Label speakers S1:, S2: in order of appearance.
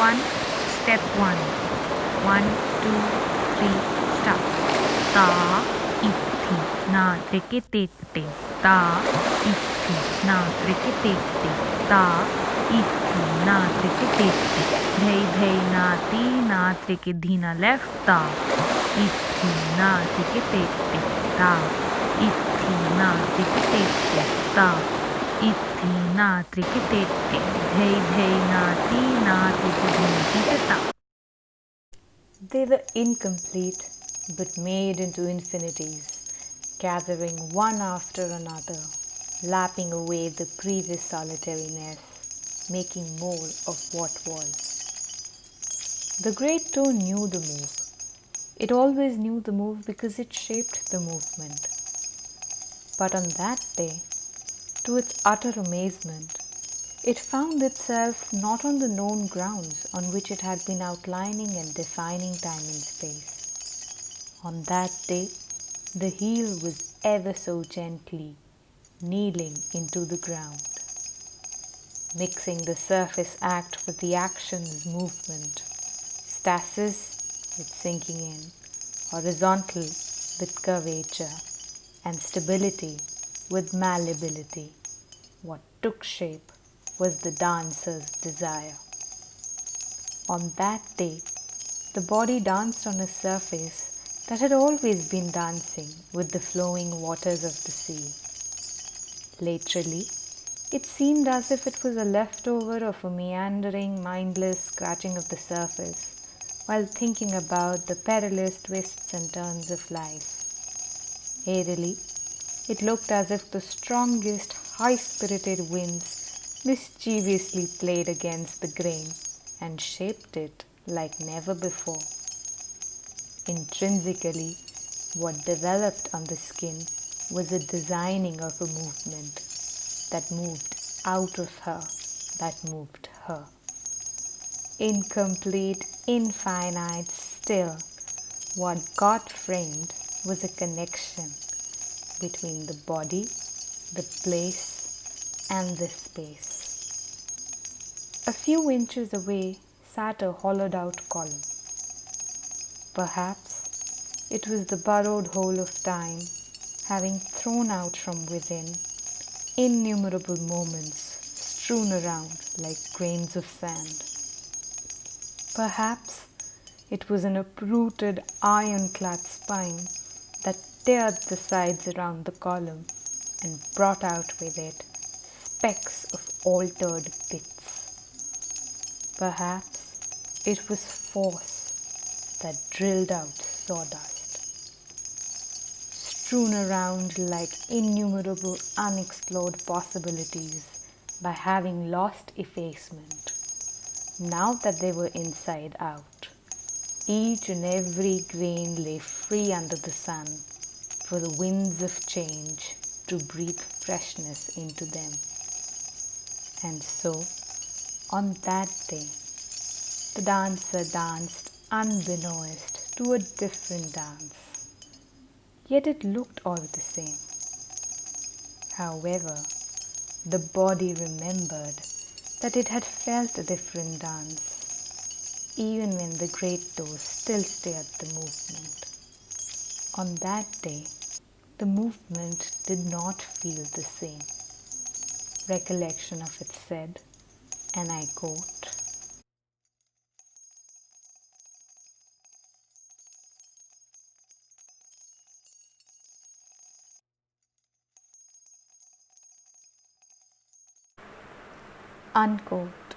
S1: 1. Step 1. 1, 2, 3, start. Ta, ithi, na, trike, te. Ta, ithi, na, trike, te. Ta, ithi, na, trike, te. Dhei, na, trike, dhina, left. Ta, ithi, na, trike, te. Ta, ithi, na, trike, te. Ta, ithi, na, trike, te. Dhei, na, trike, dhina, ta. They were incomplete, but made into infinities, gathering one after another, lapping away the previous solitariness, making more of what was. The great toe knew the move. It always knew the move because it shaped the movement. But on that day, to its utter amazement, it found itself not on the known grounds on which it had been outlining and defining time and space. On that day, the heel was ever so gently kneeling into the ground, mixing the surface act with the action's movement, stasis with sinking in, horizontal with curvature, and stability with malleability. What took shape was the dancer's desire. On that day, the body danced on a surface that had always been dancing with the flowing waters of the sea. Laterally, it seemed as if it was a leftover of a meandering, mindless scratching of the surface while thinking about the perilous twists and turns of life. Aerially, it looked as if the strongest, high-spirited winds mischievously played against the grain and shaped it like never before. Intrinsically, what developed on the skin was a designing of a movement that moved out of her, that moved her. Incomplete, infinite, still, what got framed was a connection between the body, the place, and the space. A few inches away sat a hollowed-out column. Perhaps it was the burrowed hole of time, having thrown out from within innumerable moments strewn around like grains of sand. Perhaps it was an uprooted ironclad spine that teared the sides around the column and brought out with it specks of altered bits. Perhaps it was force that drilled out sawdust, strewn around like innumerable unexplored possibilities by having lost effacement. Now that they were inside out, each and every grain lay free under the sun for the winds of change to breathe freshness into them. And so, on that day, the dancer danced unbeknownst to a different dance. Yet it looked all the same. However, the body remembered that it had felt a different dance, even when the great toes still steered the movement. On that day, the movement did not feel the same. Recollection of it said, and I quote, unquote.